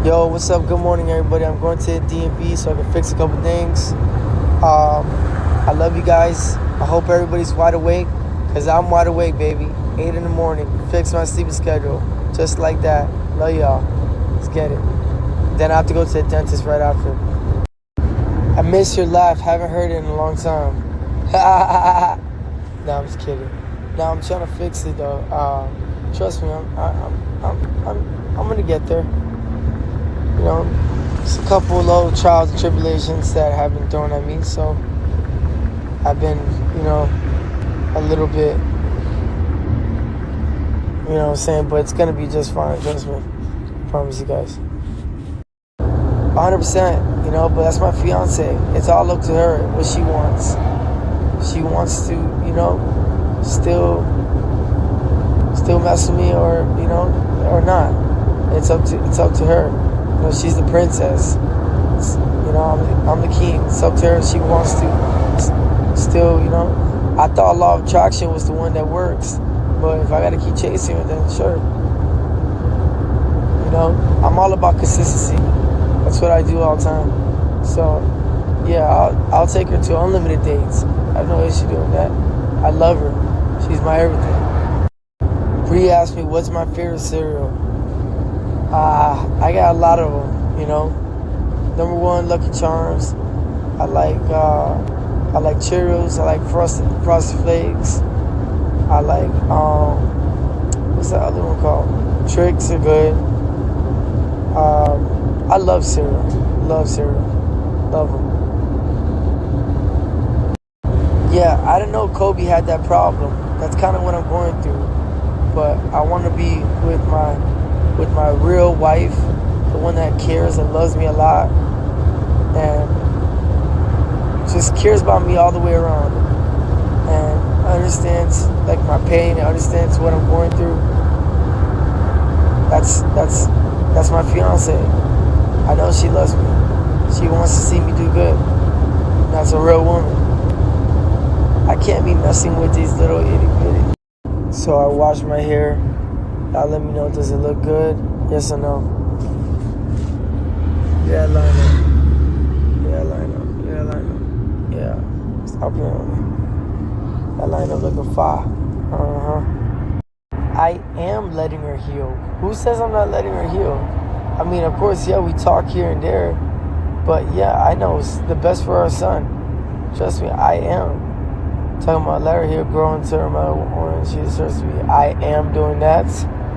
Yo, what's up? Good morning, everybody. I'm going to the DMV so I can fix a couple things. I love you guys. I hope everybody's wide awake, because I'm wide awake, baby. 8 in the morning. Fix my sleeping schedule. Just like that. Love y'all. Let's get it. Then I have to go to the dentist right after. I miss your laugh. Haven't heard it in a long time. No, I'm just kidding. No, I'm trying to fix it, though. Trust me, I'm gonna get there. You know, it's a couple of little trials and tribulations that have been thrown at me, so I've been, a little bit, what I'm saying, but it's gonna be just fine, trust me. I promise you guys. 100%, but that's my fiance. It's all up to her, what she wants. She wants to, still mess with me or not. It's up to her. She's the princess. I'm the king. It's up to her if she wants to still, I thought law of attraction was the one that works. But if I got to keep chasing her, then sure. I'm all about consistency. That's what I do all the time. So, yeah, I'll take her to unlimited dates. I have no issue doing that. I love her. She's my everything. Bree asked me, what's my favorite cereal? I got a lot of them, Number one, Lucky Charms. I like Cheerios. I like Frosted Flakes. I like what's that other one called? Tricks are good. I love cereal. Love them. Yeah, I didn't know Kobe had that problem. That's kind of what I'm going through. But I want to be with my real wife, the one that cares and loves me a lot, and just cares about me all the way around, and understands like my pain, and understands what I'm going through. That's my fiance. I know she loves me. She wants to see me do good. That's a real woman. I can't be messing with these little itty bitty. So I washed my hair. Y'all let me know, does it look good? Yes or no? Yeah, line up. Yeah. Stop playing with me. That line up looking fire. I am letting her heal. Who says I'm not letting her heal? I mean, of course, yeah, we talk here and there. But yeah, I know it's the best for our son. Trust me, I am. Talking about let her heal, grow into her mother when she deserves to be. I am doing that.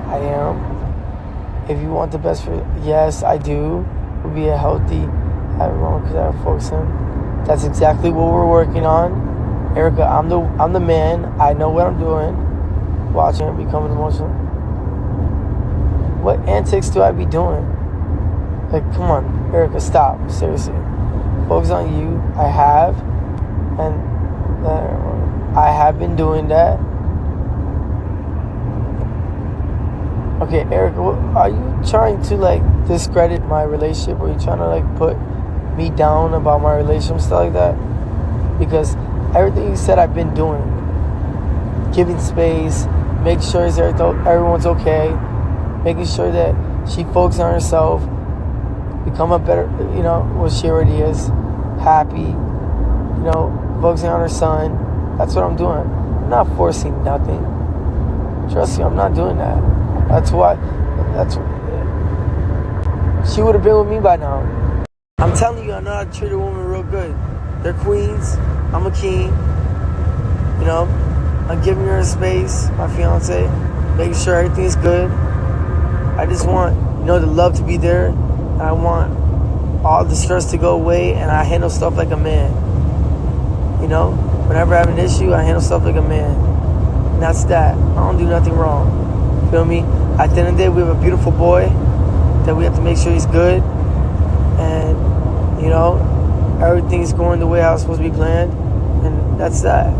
I am. If you want the best for, yes, I do. Would be a healthy, everyone could have folks in. That's exactly what we're working on. Erica, I'm the man. I know what I'm doing. Watching her becoming emotional. What antics do I be doing? Like, come on, Erica, stop. Seriously. Focus on you. I have. And I have been doing that. Okay, Erica, are you trying to discredit my relationship? Or are you trying to put me down about my relationship, stuff like that? Because everything you said I've been doing. Giving space, making sure everyone's okay, making sure that she focuses on herself, become a better, what she already is, happy, focusing on her son. That's what I'm doing. I'm not forcing nothing. Trust me, I'm not doing that. She would have been with me by now. I'm telling you, I know how to treat a woman real good. They're queens. I'm a king. I'm giving her space, my fiance, making sure everything's good. I just want, the love to be there. And I want all the stress to go away, and I handle stuff like a man. Whenever I have an issue, I handle stuff like a man. And that's that. I don't do nothing wrong. Feel me? At the end of the day, we have a beautiful boy that we have to make sure he's good. And, everything's going the way I was supposed to be planned. And that's that.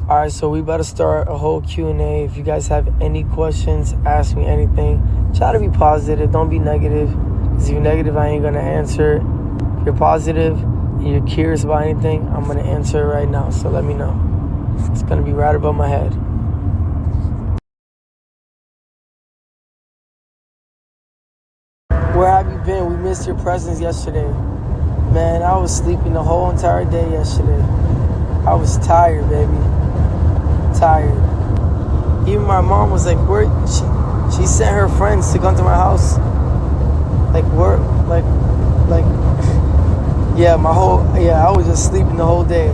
All right, so we about to start a whole Q&A. If you guys have any questions, ask me anything. Try to be positive. Don't be negative. Because if you're negative, I ain't going to answer it. If you're positive and you're curious about anything, I'm going to answer it right now. So let me know. It's going to be right above my head. Where have you been? We missed your presence yesterday. Man, I was sleeping the whole entire day yesterday. I was tired, baby. Tired. Even my mom was like, where? She sent her friends to come to my house. Like, where? Like, yeah, I was just sleeping the whole day.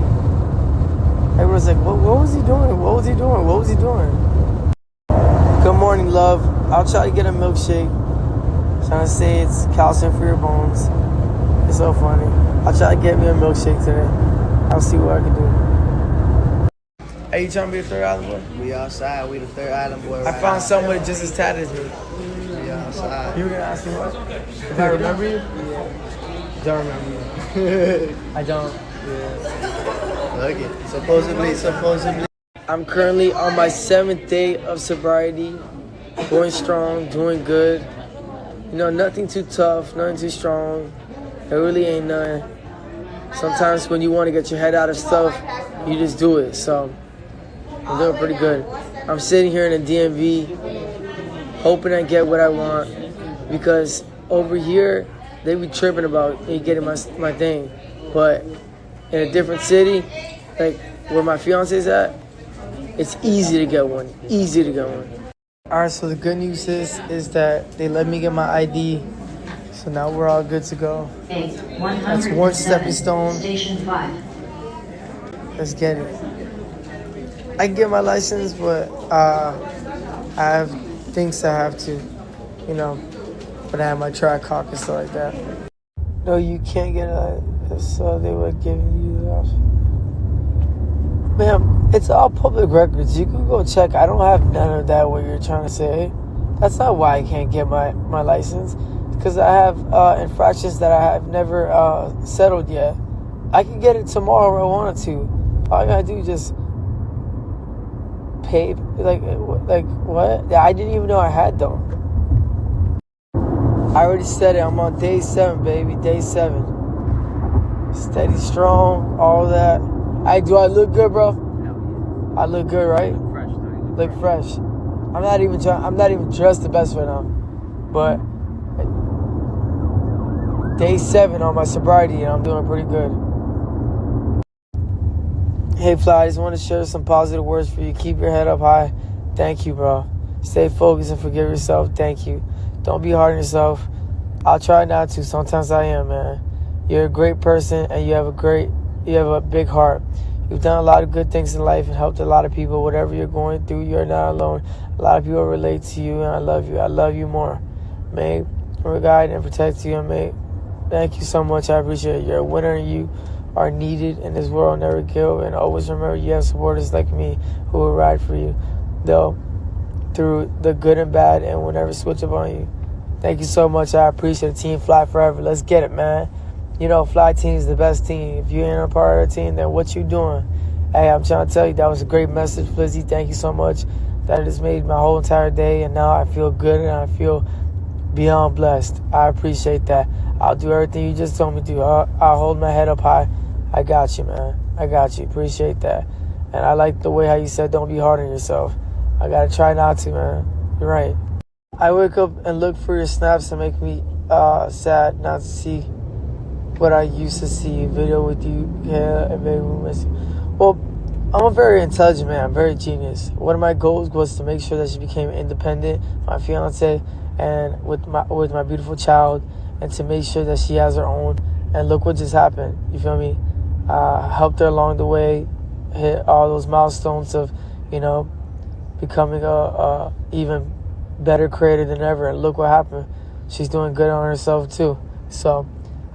Everyone's like, what was he doing? What was he doing? What was he doing? Good morning, love. I'll try to get a milkshake. Trying to say it's calcium for your bones. It's so funny. I'll try to get me a milkshake today. I'll see what I can do. Are you trying to be the third island boy? We outside. We the third island boy. I found someone just as tatted as me. We outside. You were going to ask me what? If I remember you? Yeah. Don't remember you. I don't. Yeah. Look it. Supposedly. I'm currently on my 7th day of sobriety. Going strong, doing good. You know, nothing too tough, nothing too strong. There really ain't none. Sometimes when you want to get your head out of stuff, you just do it. So I'm doing pretty good. I'm sitting here in the DMV, hoping I get what I want, because over here they be tripping about me getting my thing. But in a different city, like where my fiance's at, it's easy to get one. Easy to get one. All right, so the good news is that they let me get my ID. So now we're all good to go. That's one stepping stone. Station 5. Let's get it. I can get my license, but I have things I have to, you know, but I have my track hawk and stuff like that. No, you can't get a, so they would give you the option. Ma'am, it's all public records. You can go check. I don't have none of that, what you're trying to say. That's not why I can't get my license. Because I have infractions that I have never settled yet. I can get it tomorrow if I wanted to. All I gotta do is just pay. Like what? I didn't even know I had them. I already said it. I'm on day 7, baby. Day 7. Steady, strong, all that. Do I look good, bro? I look good, right? Look fresh. I'm not even dressed the best right now. But day 7 on my sobriety, and I'm doing pretty good. Hey, Fly, I just want to share some positive words for you. Keep your head up high. Thank you, bro. Stay focused and forgive yourself. Thank you. Don't be hard on yourself. I'll try not to. Sometimes I am, man. You're a great person, and you have a big heart. You've done a lot of good things in life and helped a lot of people. Whatever you're going through, you're not alone. A lot of people relate to you, and I love you. I love you more. May God guide and protect you, and may thank you so much. I appreciate it. You're a winner, and you are needed in this world. Never give, and always remember you have supporters like me who will ride for you, though, through the good and bad, and will never switch up on you. Thank you so much. I appreciate it. Team Fly forever. Let's get it, man. You know, Fly Team is the best team. If you ain't a part of the team, then what you doing? Hey, I'm trying to tell you, that was a great message, Flizzy. Thank you so much. That has made my whole entire day, and now I feel good, and I feel beyond blessed. I appreciate that. I'll do everything you just told me to do. I'll hold my head up high. I got you, man. I got you. Appreciate that. And I like the way how you said don't be hard on yourself. I got to try not to, man. You're right. I wake up and look for your snaps and make me sad not to see what I used to see. Video with you, yeah, and maybe we miss you. Well, I'm a very intelligent man. I'm very genius. One of my goals was to make sure that she became independent, my fiance, and with my beautiful child, and to make sure that she has her own. And look what just happened. You feel me? Helped her along the way, hit all those milestones of, you know, becoming a even better creator than ever. And look what happened. She's doing good on herself too. So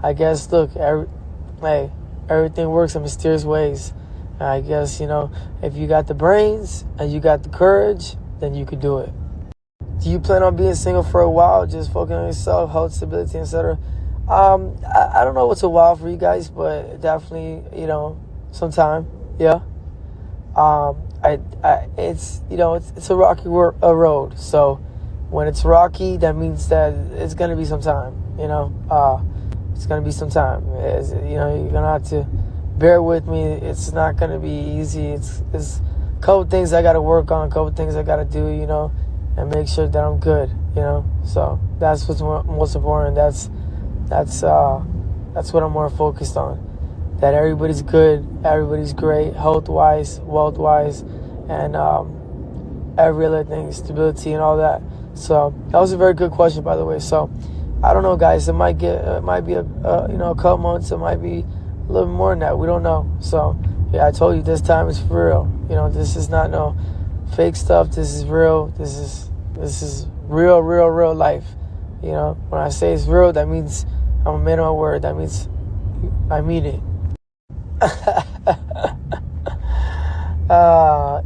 I guess, look, everything works in mysterious ways. And I guess, you know, if you got the brains and you got the courage, then you could do it. Do you plan on being single for a while, just focusing on yourself, health, stability, etc.? I don't know what's a while for you guys, but definitely, you know, sometime, yeah. It's, you know, it's a rocky road. So when it's rocky, that means that it's gonna be some time, you know. It's gonna be some time. You know, you're gonna have to bear with me. It's not gonna be easy. It's a couple things I gotta work on, a couple things I gotta do, you know. and make sure that I'm good, So that's what's most important. That's what I'm more focused on. That everybody's good, everybody's great, health-wise, wealth-wise, and every other thing, stability and all that. So that was a very good question, by the way. So I don't know, guys. It might be a couple months. It might be a little more than that. We don't know. So yeah, I told you this time is for real. This is not no fake stuff. This is real. This is real life. When I say it's real, that means I'm a man of my word. That means I mean it.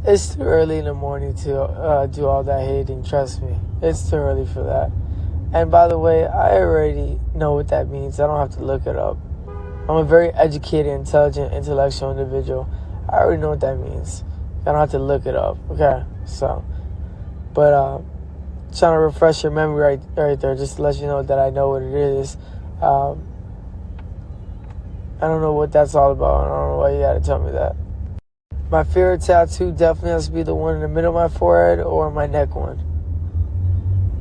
It's too early in the morning to do all that hating. Trust me, it's too early for that. And by the way, I already know what that means. I don't have to look it up. I'm a very educated, intelligent, intellectual individual. I already know what that means. I don't have to look it up. Okay, so, but trying to refresh your memory right there, just to let you know that I know what it is. I don't know what that's all about. I don't know why you gotta tell me that. My favorite tattoo definitely has to be the one in the middle of my forehead or my neck one.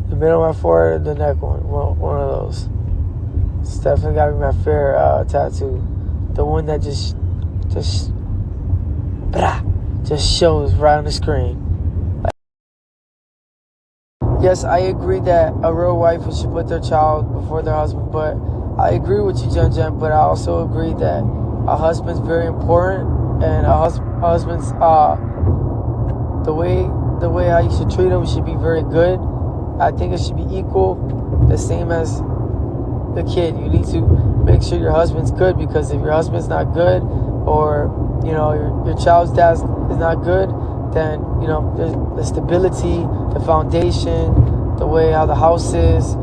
The middle of my forehead or the neck one. One of those. It's definitely gotta be my favorite tattoo. The one that just shows right on the screen. Yes, I agree that a real wife should put their child before their husband, but I agree with you, Jen, but I also agree that a husband's very important, and a husband's the way how you should treat him should be very good. I think it should be equal, the same as the kid. You need to make sure your husband's good, because if your husband's not good, or your child's dad is not good, then the stability, the foundation, the way how the house is,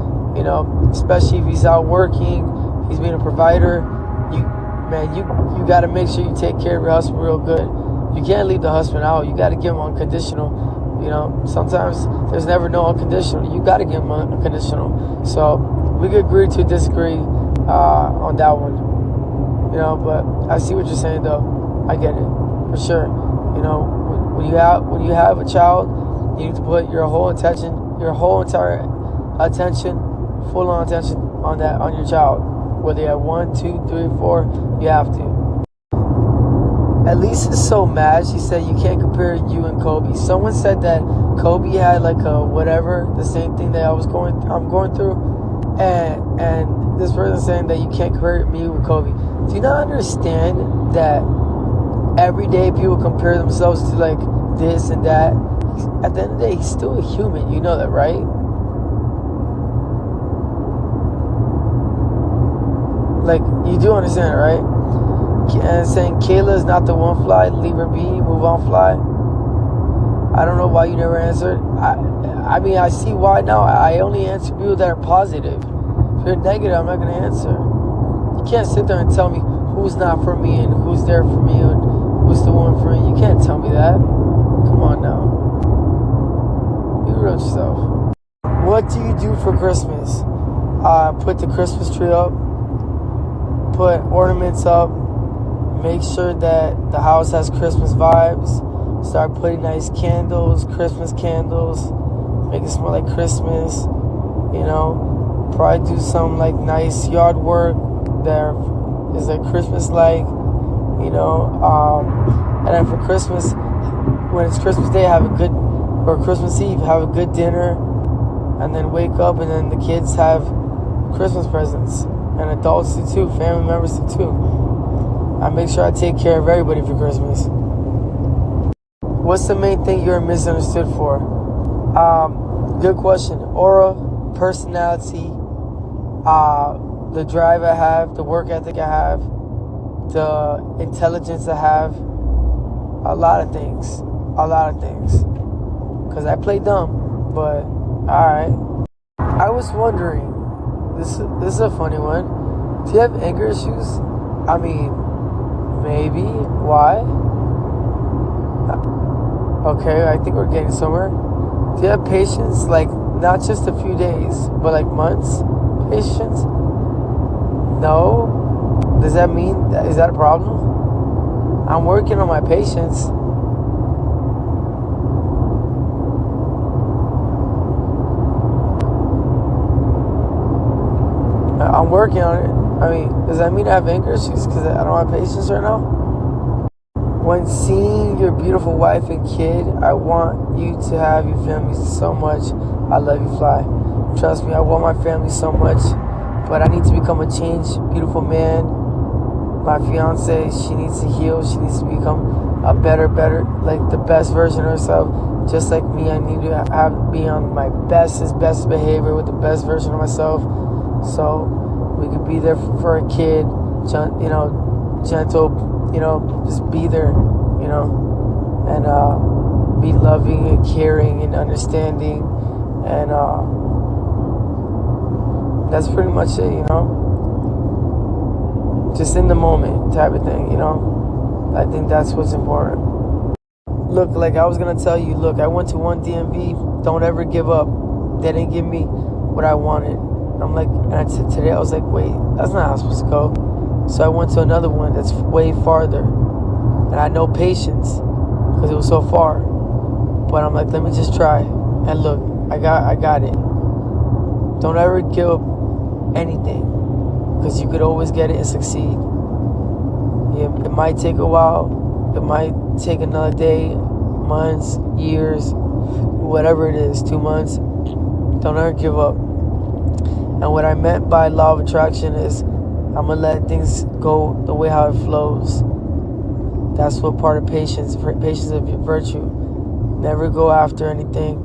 especially if he's out working, he's being a provider. You got to make sure you take care of your husband real good. You can't leave the husband out. You got to give him unconditional. Sometimes there's never no unconditional. You got to give him unconditional. So we could agree to disagree on that one. But I see what you're saying, though. I get it for sure. When you have a child, you need to put your whole entire attention, full on attention on your child. Whether you have 1, 2, 3, 4, you have to. Elise is so mad. She said you can't compare you and Kobe. Someone said that Kobe had like a whatever, the same thing that I'm going through, and this person saying that you can't compare me with Kobe. Do you not understand that every day people compare themselves to like this and that? At the end of the day, he's still a human. You know that, right? Like, you do understand, right? And saying Kayla is not the one, Fly, leave her be, move on, Fly. I don't know why you never answered. I mean, I see why now. I only answer people that are positive. If you're negative, I'm not going to answer. You can't sit there and tell me who's not for me and who's there for me and who's the one for me. You can't tell me that. Come on now. Be real with yourself. What do you do for Christmas? Put the Christmas tree up. Put ornaments up. Make sure that the house has Christmas vibes. Start putting nice candles, Christmas candles. Make it smell like Christmas. Probably do some like nice yard work that is like Christmas-like. And then for Christmas, when it's Christmas Day, or Christmas Eve, have a good dinner, and then wake up, and then the kids have Christmas presents, and adults do too, family members do too. I make sure I take care of everybody for Christmas. What's the main thing you're misunderstood for? Good question. Aura, personality, the drive I have, the work ethic I have, the intelligence I have, a lot of things. Because I play dumb, but alright. I was wondering, this is a funny one. Do you have anger issues? I mean, maybe. Why? Okay, I think we're getting somewhere. Do you have patience, like, not just a few days, but like months? Patience? No? Does that mean, is that a problem? I'm working on my patience. I'm working on it. I mean, does that mean I have anger issues because I don't have patience right now? When seeing your beautiful wife and kid, I want you to have your family so much. I love you, Fly. Trust me, I want my family so much, but I need to become a changed, beautiful man. My fiance, she needs to heal. She needs to become a better, like the best version of herself. Just like me, I need to be on my best behavior with the best version of myself. So we could be there for a kid, gentle, just be there, and be loving and caring and understanding, and that's pretty much it, just in the moment type of thing, I think that's what's important. Look, like I was gonna tell you, look, I went to one DMV, don't ever give up. They didn't give me what I wanted. I'm like, and today I was like, wait, that's not how I'm supposed to go. So I went to another one that's way farther, and I had no patience because it was so far. But I'm like, let me just try. And look, I got it. Don't ever give up anything, because you could always get it and succeed. It might take a while. It might take another day, months, years, whatever it is, 2 months. Don't ever give up. And what I meant by law of attraction is I'm going to let things go the way how it flows. That's what part of patience of virtue. Never go after anything.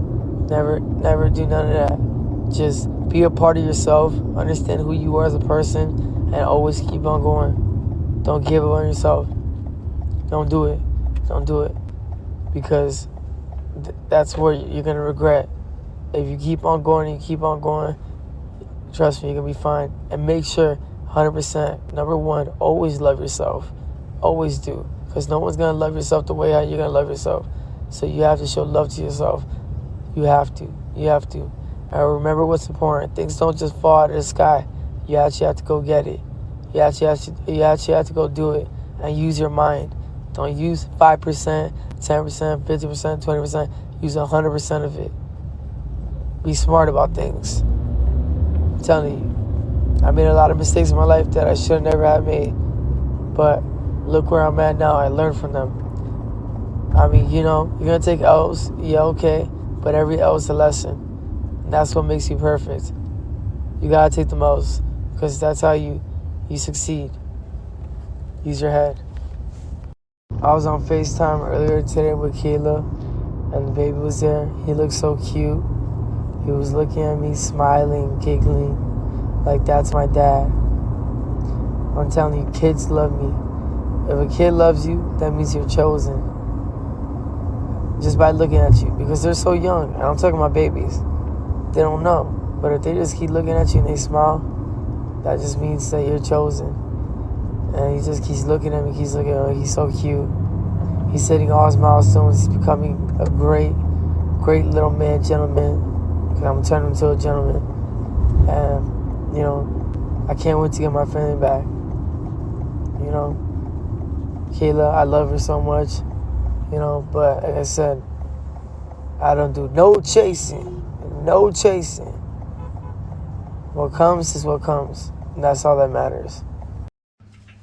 Never do none of that. Just be a part of yourself. Understand who you are as a person, and always keep on going. Don't give up on yourself. Don't do it. Don't do it. Because that's where you're going to regret. If you keep on going, trust me, you're going to be fine. And make sure, 100%, number one, always love yourself. Always do. Because no one's going to love yourself the way how you're going to love yourself. So you have to show love to yourself. You have to. And remember what's important. Things don't just fall out of the sky. You actually have to go get it. You actually have to go do it. And use your mind. Don't use 5%, 10%, 50%, 20%. Use 100% of it. Be smart about things. I'm telling you. I made a lot of mistakes in my life that I should have never have made. But look where I'm at now. I learned from them. I mean, you're going to take L's. Yeah, okay. But every L is a lesson. And that's what makes you perfect. You got to take the L's. Because that's how you succeed. Use your head. I was on FaceTime earlier today with Kayla. And the baby was there. He looked so cute. He was looking at me, smiling, giggling. Like, that's my dad. I'm telling you, kids love me. If a kid loves you, that means you're chosen. Just by looking at you. Because they're so young. And I'm talking about babies. They don't know. But if they just keep looking at you and they smile, that just means that you're chosen. And he just keeps looking at me, he's so cute. He's hitting all his milestones. He's becoming a great little man, gentleman. I'm turning him into a gentleman. And, I can't wait to get my family back. Kayla, I love her so much. But like I said, I don't do no chasing. No chasing. What comes is what comes. And that's all that matters.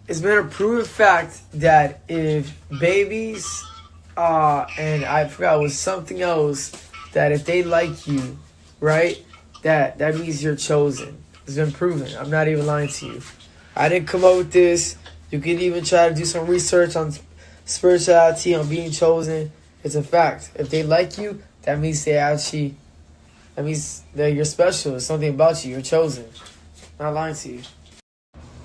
It's been a proven fact that if babies, and I forgot it was something else, that if they like you, right, that means you're chosen. It's been proven. I'm not even lying to you. I didn't come up with this. You can even try to do some research on spirituality, on being chosen. It's a fact. If they like you, that means that you're special. There's something about you. You're chosen. I'm not lying to you.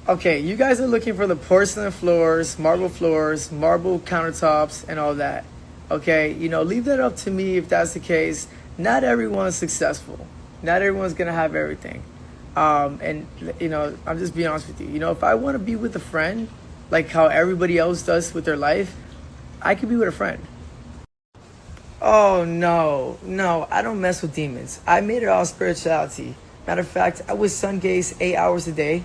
Okay, you guys are looking for the porcelain floors, marble countertops, and all that. Okay, leave that up to me if that's the case. Not everyone's successful. Not everyone's going to have everything. And I'm just being honest with you. If I want to be with a friend, like how everybody else does with their life, I could be with a friend. Oh, no, I don't mess with demons. I made it all spirituality. Matter of fact, I would sun gaze 8 hours a day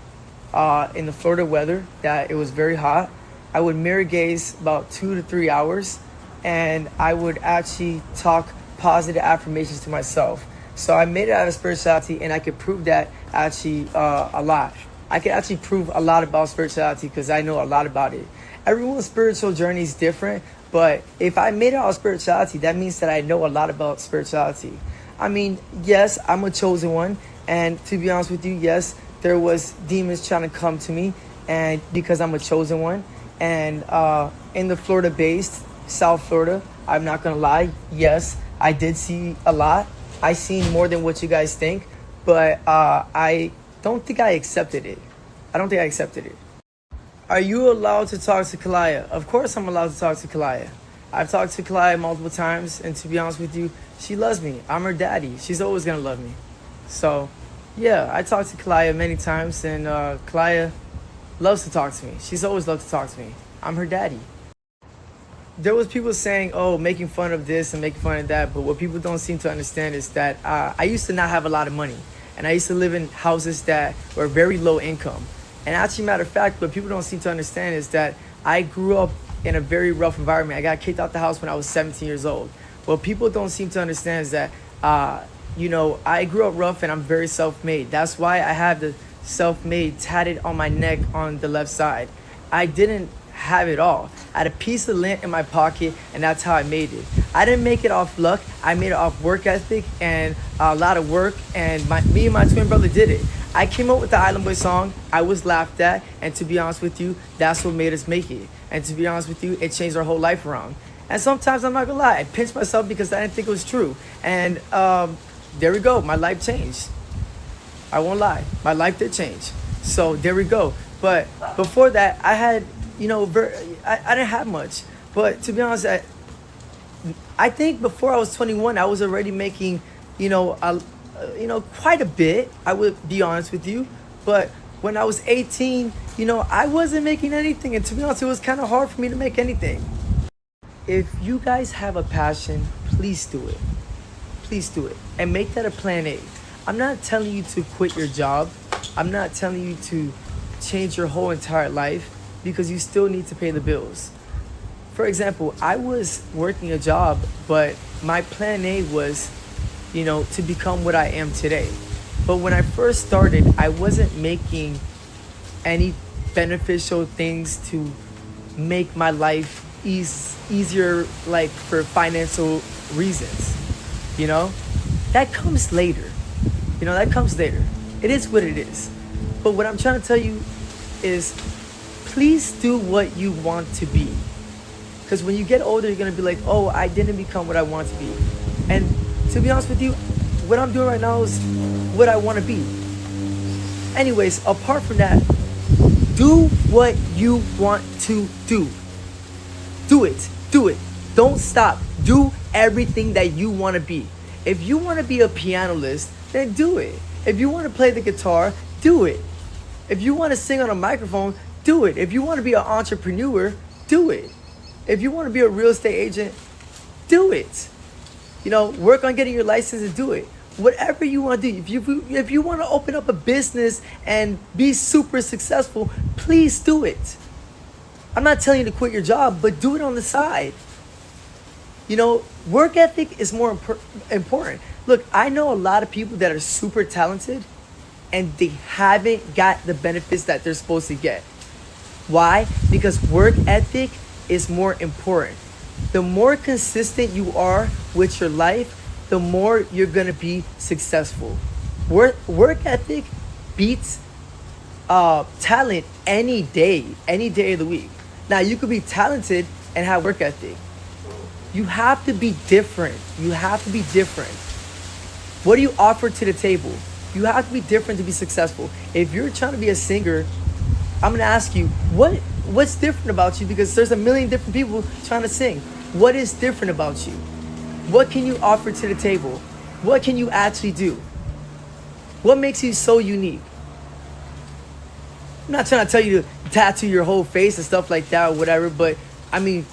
in the Florida weather, that it was very hot. I would mirror gaze about 2 to 3 hours, and I would actually talk positive affirmations to myself. So I made it out of spirituality, and I could prove that actually a lot. I could actually prove a lot about spirituality because I know a lot about it. Everyone's spiritual journey is different, but if I made it out of spirituality, that means that I know a lot about spirituality. I mean, yes, I'm a chosen one, and to be honest with you, yes, there was demons trying to come to me, and because I'm a chosen one, and in the Florida-based South Florida, I'm not gonna lie, yes, I did see a lot. I seen more than what you guys think, but I don't think I accepted it. I don't think I accepted it. Are you allowed to talk to Kalaya? Of course I'm allowed to talk to Kalaya. I've talked to Kalaya multiple times, and to be honest with you, she loves me. I'm her daddy. She's always gonna love me. So, yeah, I talked to Kalaya many times, and Kalaya loves to talk to me. She's always loved to talk to me. I'm her daddy. There was people saying, oh, making fun of this and making fun of that, but what people don't seem to understand is that I used to not have a lot of money, and I used to live in houses that were very low income. And actually, matter of fact, what people don't seem to understand is that I grew up in a very rough environment. I got kicked out the house when I was 17 years old. What people don't seem to understand is that, I grew up rough and I'm very self-made. That's why I have the self-made tatted on my neck on the left side. I didn't have it all. I had a piece of lint in my pocket, and that's how I made it. I didn't make it off luck. I made it off work ethic and a lot of work, and me and my twin brother did it. I came up with the Island Boy song. I was laughed at, and to be honest with you, that's what made us make it. And to be honest with you, it changed our whole life around. And sometimes, I'm not gonna lie, I pinched myself because I didn't think it was true. And there we go, my life changed. I won't lie, my life did change. So there we go. But before that, I had, I didn't have much. But to be honest, I think before I was 21, I was already making, quite a bit. I would be honest with you. But when I was 18, I wasn't making anything. And to be honest, it was kind of hard for me to make anything. If you guys have a passion, please do it. Please do it. And make that a plan A. I'm not telling you to quit your job. I'm not telling you to change your whole entire life, because you still need to pay the bills. For example, I was working a job, but my plan A was, to become what I am today. But when I first started, I wasn't making any beneficial things to make my life easier, like for financial reasons. That comes later. That comes later. It is what it is. But what I'm trying to tell you is, please do what you want to be. Because when you get older, you're going to be like, oh, I didn't become what I want to be. And to be honest with you, what I'm doing right now is what I want to be. Anyways, apart from that, do what you want to do. Do it. Do it. Don't stop. Do everything that you want to be. If you want to be a pianist, then do it. If you want to play the guitar, do it. If you want to sing on a microphone, do it. If you want to be an entrepreneur, do it. If you want to be a real estate agent, do it. Work on getting your license and do it. Whatever you want to do. If you want to open up a business and be super successful, please do it. I'm not telling you to quit your job, but do it on the side. Work ethic is more important. Look, I know a lot of people that are super talented and they haven't got the benefits that they're supposed to get. Why? Because work ethic is more important. The more consistent you are with your life, the more you're going to be successful. Work ethic beats talent any day of the week. Now, you could be talented and have work ethic. You have to be different. You have to be different. What do you offer to the table? You have to be different to be successful. If you're trying to be a singer, I'm going to ask you, what's different about you? Because there's a million different people trying to sing. What is different about you? What can you offer to the table? What can you actually do? What makes you so unique? I'm not trying to tell you to tattoo your whole face and stuff like that or whatever, but I mean,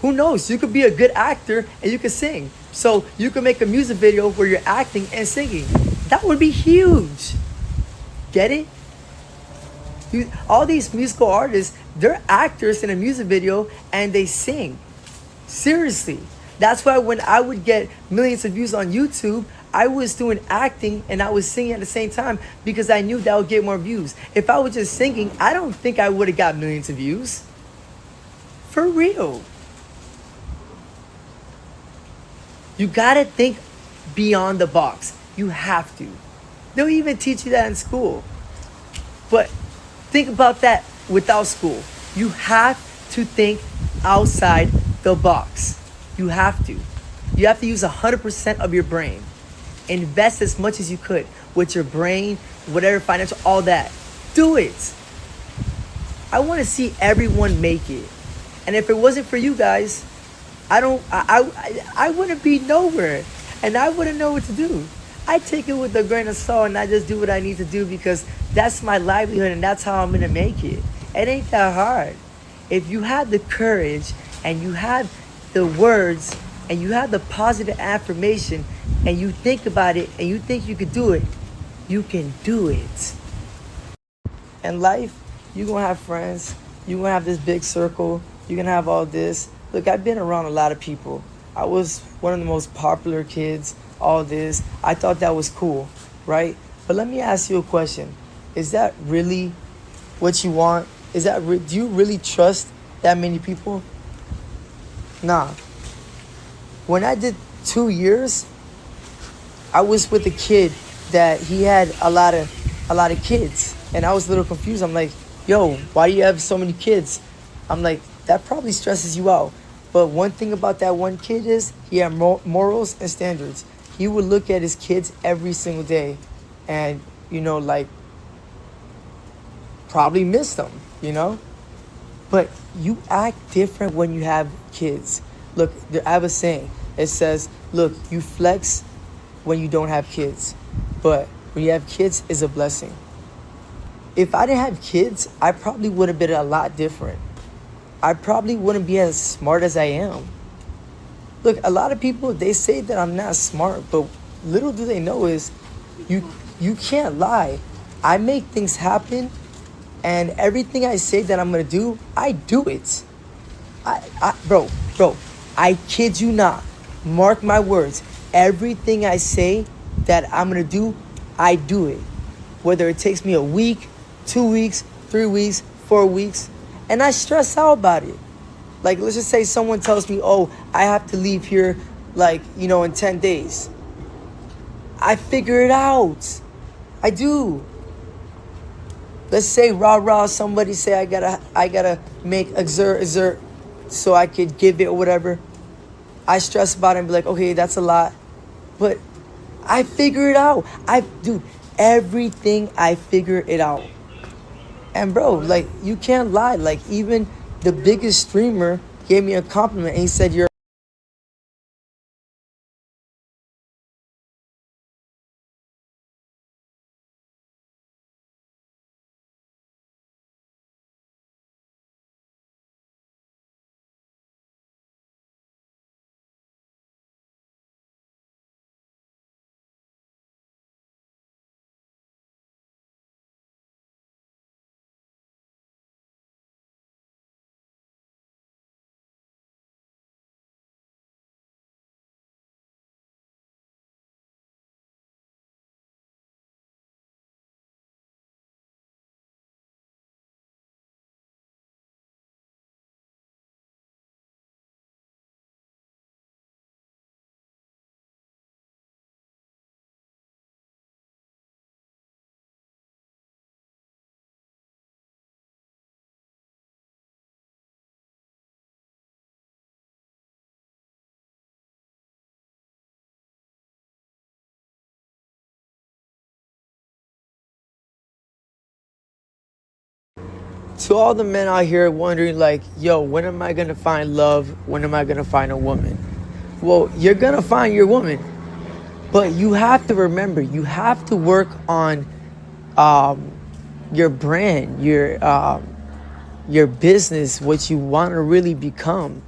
who knows? You could be a good actor and you could sing. So you could make a music video where you're acting and singing. That would be huge. Get it? All these musical artists, they're actors in a music video and they sing. Seriously. That's why when I would get millions of views on YouTube, I was doing acting and I was singing at the same time because I knew that would get more views. If I was just singing, I don't think I would have got millions of views. For real. You gotta think beyond the box. You have to. They'll even teach you that in school. But think about that without school. You have to think outside the box. You have to. You have to use 100% of your brain. Invest as much as you could with your brain, whatever, financial, all that. Do it. I want to see everyone make it. And if it wasn't for you guys, I wouldn't be nowhere. And I wouldn't know what to do. I take it with a grain of salt and I just do what I need to do because that's my livelihood and that's how I'm going to make it. It ain't that hard. If you have the courage and you have the words and you have the positive affirmation and you think about it and you think you could do it, you can do it. In life, you're going to have friends. You're going to have this big circle. You're going to have all this. Look, I've been around a lot of people. I was one of the most popular kids, all this. I thought that was cool, right? But let me ask you a question. Is that really what you want? Do you really trust that many people? Nah. When I did 2 years, I was with a kid that he had a lot of kids. And I was a little confused. I'm like, yo, why do you have so many kids? I'm like, that probably stresses you out. But one thing about that one kid is he had morals and standards. He would look at his kids every single day and, like, probably miss them, But you act different when you have kids. Look, I have a saying. It says, look, you flex when you don't have kids. But when you have kids, it's a blessing. If I didn't have kids, I probably would have been a lot different. I probably wouldn't be as smart as I am. Look, a lot of people, they say that I'm not smart, but little do they know is you can't lie. I make things happen, and everything I say that I'm going to do, I do it. Bro, I kid you not. Mark my words. Everything I say that I'm going to do, I do it. Whether it takes me a week, 2 weeks, 3 weeks, 4 weeks, and I stress out about it. Like, let's just say someone tells me, oh, I have to leave here, in 10 days. I figure it out. I do. Let's say, somebody say I gotta make exert, so I could give it or whatever. I stress about it and be like, okay, that's a lot. But I figure it out. Everything I figure it out. And bro, you can't lie. Even the biggest streamer gave me a compliment and he said, you're to all the men out here wondering yo, when am I going to find love? When am I going to find a woman? Well, you're going to find your woman. But you have to remember, you have to work on your brand, your business, what you want to really become.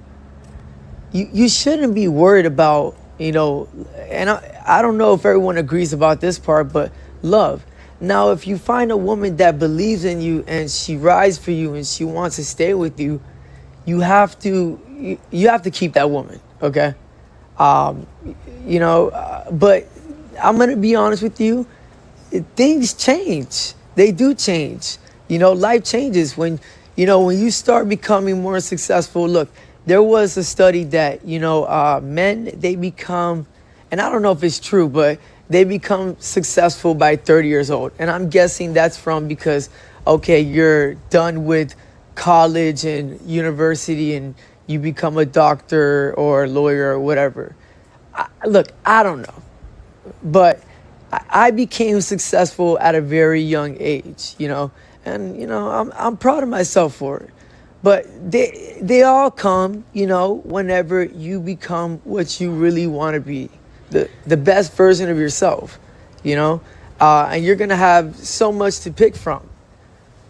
You shouldn't be worried about, and I don't know if everyone agrees about this part, but love. Now, if you find a woman that believes in you and she rides for you and she wants to stay with you, you have to keep that woman, okay? But I'm gonna be honest with you, things change. They do change. Life changes when you start becoming more successful. Look, there was a study that men, they become, and I don't know if it's true, but they become successful by 30 years old. And I'm guessing that's from because, okay, you're done with college and university and you become a doctor or a lawyer or whatever. Look, I don't know, but I became successful at a very young age, and I'm proud of myself for it. But they all come, whenever you become what you really want to be, the best version of yourself, and you're gonna have so much to pick from.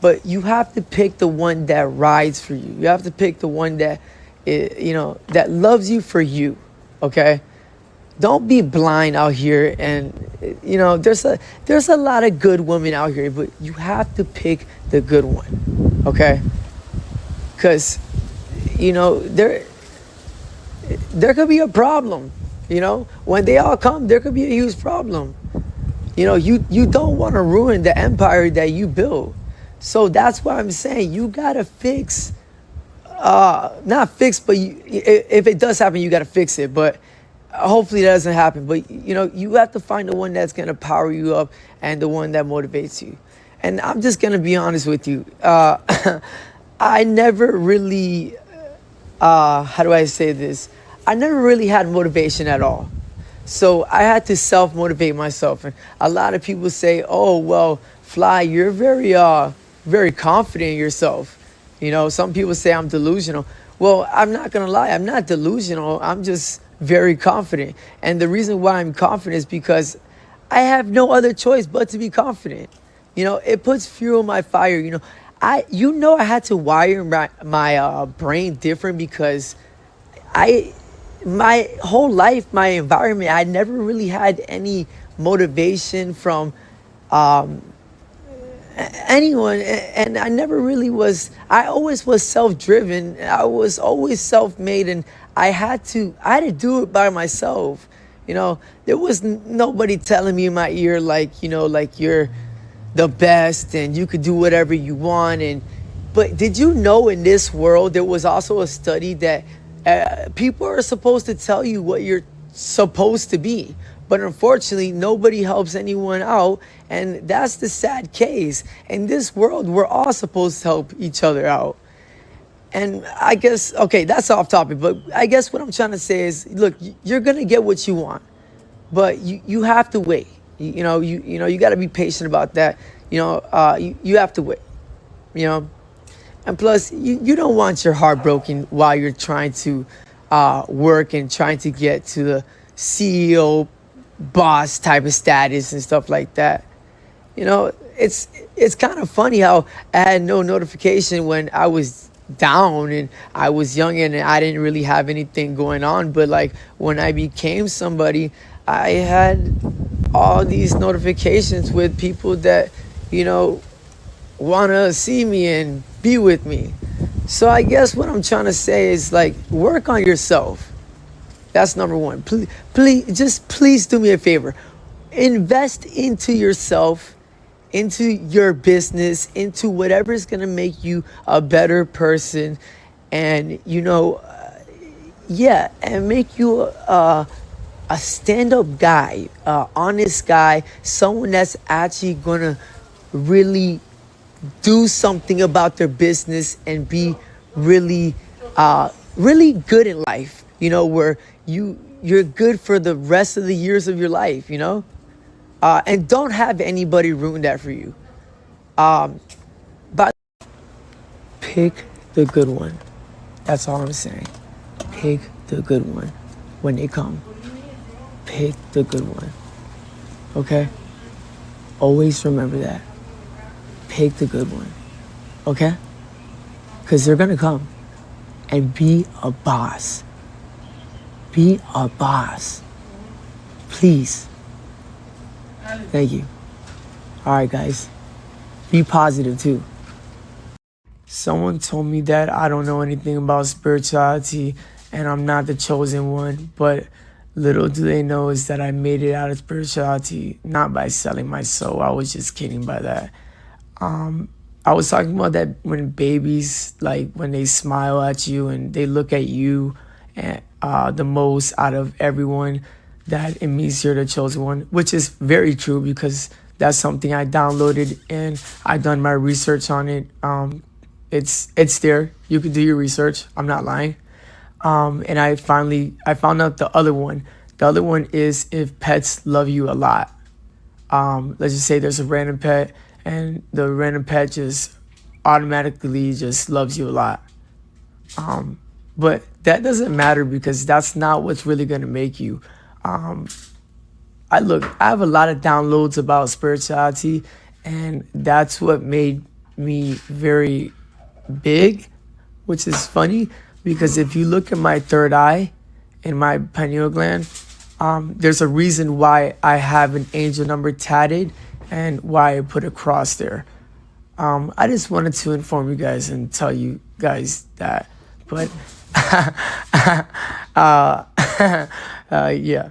But you have to pick the one that rides for you. You have to pick the one that, that loves you for you. Okay. Don't be blind out here, and there's a lot of good women out here, but you have to pick the good one, okay? Because there could be a problem, when they all come, there could be a huge problem. You don't want to ruin the empire that you built, so that's why I'm saying you gotta fix, not fix, but if it does happen, you gotta fix it, but. Hopefully that doesn't happen, but you have to find the one that's going to power you up and the one that motivates you. And I'm just going to be honest with you. I never really, how do I say this? I never really had motivation at all. So I had to self-motivate myself. And a lot of people say, oh, well, Fly, you're very confident in yourself. Some people say I'm delusional. Well, I'm not going to lie. I'm not delusional. I'm just very confident. And the reason why I'm confident is because I have no other choice but to be confident. It puts fuel in my fire. I had to wire my brain different because my whole life, my environment, I never really had any motivation from anyone, and I never really was. I always was self-driven. I was always self-made, and I had to do it by myself. There was nobody telling me in my ear like you're the best and you could do whatever you want. But did you know in this world there was also a study that people are supposed to tell you what you're supposed to be, but unfortunately nobody helps anyone out, and that's the sad case. In this world, we're all supposed to help each other out. And I guess, okay, that's off topic, but I guess what I'm trying to say is, look, you're gonna get what you want, but you have to wait. You got to be patient about that. You have to wait. And plus, you don't want your heart broken while you're trying to work and trying to get to the CEO boss type of status and stuff like that. It's kind of funny how I had no notification when I was down and I was young and I didn't really have anything going on. But like when I became somebody, I had all these notifications with people that, want to see me and be with me. So I guess what I'm trying to say is like, work on yourself. That's number one. Please do me a favor. Invest into yourself, into your business, into whatever is going to make you a better person. And, and make you a stand-up guy, honest guy, someone that's actually going to really do something about their business and be really good in life, where you're good for the rest of the years of your life, and don't have anybody ruin that for you. But pick the good one. That's all I'm saying. Pick the good one when they come. Pick the good one. Okay? Always remember that. Pick the good one. Okay? Because they're going to come. And be a boss. Be a boss. Please. Thank you. All right, guys. Be positive, too. Someone told me that I don't know anything about spirituality and I'm not the chosen one. But little do they know is that I made it out of spirituality not by selling my soul. I was just kidding by that. I was talking about that when babies, like when they smile at you and they look at you and the most out of everyone, that it means you're the chosen one, which is very true because that's something I downloaded and I done my research on it. It's there. You can do your research. I'm not lying. And I found out the other one. The other one is if pets love you a lot. Let's just say there's a random pet and the random pet just automatically just loves you a lot. But that doesn't matter because that's not what's really going to make you. I have a lot of downloads about spirituality, and that's what made me very big, which is funny because if you look at my third eye in my pineal gland, there's a reason why I have an angel number tatted and why I put a cross there. I just wanted to inform you guys and tell you guys that, but yeah.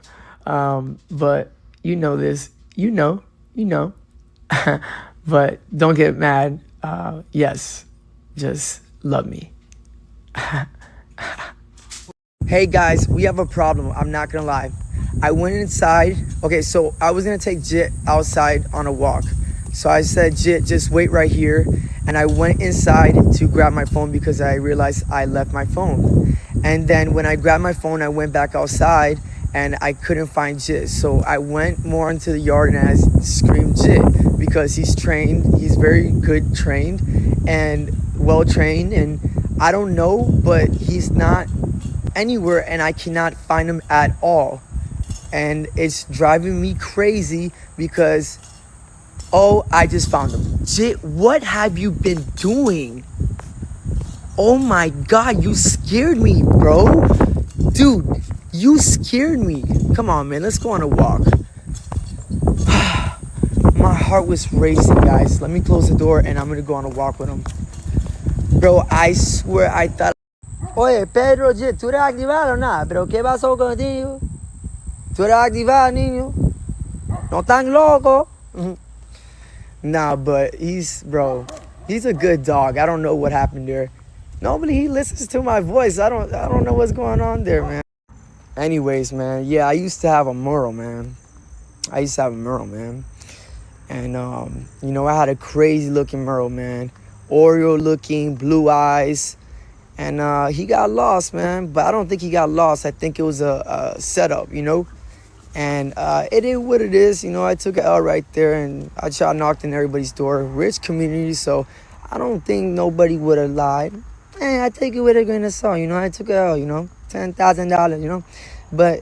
But you know this, you know, but don't get mad. Yes, just love me. Hey guys, we have a problem. I'm not gonna lie. I went inside. Okay, so I was gonna take Jit outside on a walk. So I said, Jit, just wait right here. And I went inside to grab my phone because I realized I left my phone. And then when I grabbed my phone, I went back outside and I couldn't find Jit. So I went more into the yard and I screamed Jit because he's trained. He's very good trained and well trained. And I don't know, but he's not anywhere and I cannot find him at all. And it's driving me crazy because, oh, I just found him. Jit, what have you been doing? Oh my God, you scared me, bro. Dude, you scared me. Come on, man, let's go on a walk. My heart was racing, guys. Let me close the door and I'm gonna go on a walk with him. Bro, I swear I thought... Oye, Pedro, Jit, ¿tú eres activado o nada? ¿Pero qué pasó contigo? ¿Tú eres activado, niño? No tan loco. Nah, but he's a good dog. I don't know what happened there. Nobody, he listens to my voice. I don't know what's going on there, man. Anyways, man, yeah, I used to have a Merle, man. And, you know, I had a crazy looking Merle, man. Oreo looking, blue eyes. And he got lost, man. But I don't think he got lost. I think it was a setup, you know. And it is what it is. You know, I took an L right there and I knocked on everybody's door. Rich community, so I don't think nobody would have lied. And I take it with a grain of salt, you know. I took an L, you know, $10,000, you know. But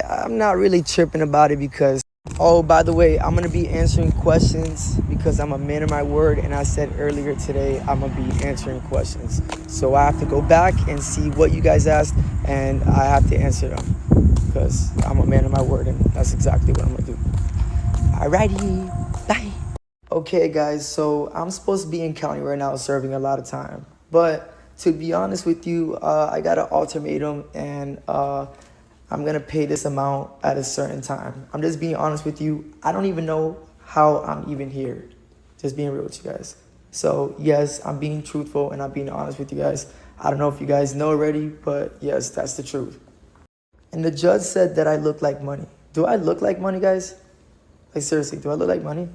I'm not really tripping about it because, oh, by the way, I'm going to be answering questions because I'm a man of my word. And I said earlier today, I'm going to be answering questions. So I have to go back and see what you guys asked and I have to answer them. Because I'm a man of my word and that's exactly what I'm gonna do. Alrighty, bye. Okay guys, so I'm supposed to be in county right now serving a lot of time. But to be honest with you, I got an ultimatum and I'm gonna pay this amount at a certain time. I'm just being honest with you. I don't even know how I'm even here. Just being real with you guys. So yes, I'm being truthful and I'm being honest with you guys. I don't know if you guys know already, but yes, that's the truth. And the judge said that I look like money. Do I look like money, guys? Like, seriously, do I look like money?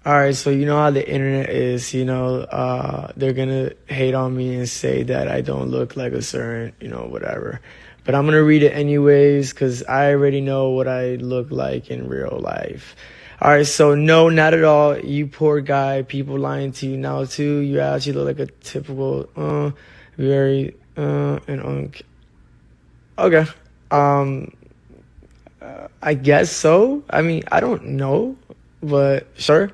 All right, so you know how the internet is, you know, they're going to hate on me and say that I don't look like a certain, you know, whatever. But I'm going to read it anyways because I already know what I look like in real life. All right, so no, not at all. You poor guy, people lying to you now, too. You actually look like a typical, very, okay. I guess so. I mean, I don't know, but sure.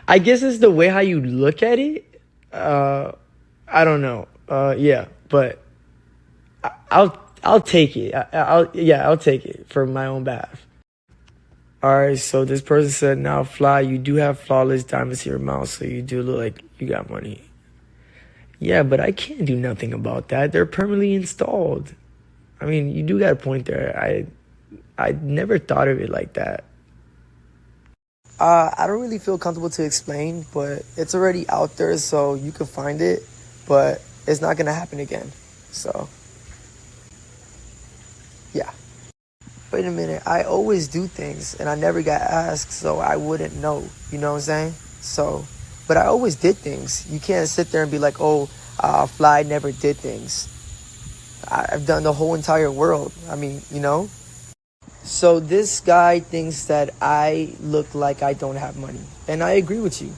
I guess it's the way how you look at it. I don't know. Yeah, but I'll take it. I'll take it for my own behalf. All right, so this person said, now Fly, you do have flawless diamonds in your mouth, so you do look like you got money. Yeah, but I can't do nothing about that. They're permanently installed. I mean, you do got a point there. I never thought of it like that. I don't really feel comfortable to explain, but it's already out there, so you can find it, but it's not gonna happen again. So, yeah. Wait a minute, I always do things, and I never got asked, so I wouldn't know. You know what I'm saying? So, but I always did things. You can't sit there and be like, oh, Fly never did things. I've done the whole entire world. I mean, you know? So this guy thinks that I look like I don't have money. And I agree with you.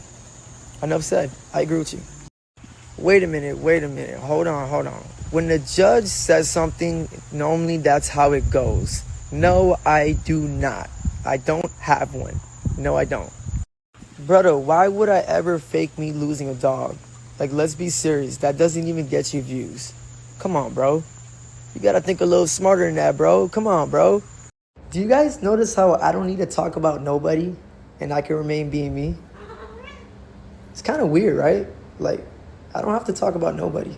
Enough said. I agree with you. Wait a minute. Hold on. When the judge says something, normally that's how it goes. No, I do not. I don't have one. No, I don't. Brother, why would I ever fake me losing a dog? Like, let's be serious. That doesn't even get you views. Come on, bro. You gotta think a little smarter than that, bro. Come on, bro. Do you guys notice how I don't need to talk about nobody and I can remain being me? It's kind of weird, right? Like, I don't have to talk about nobody.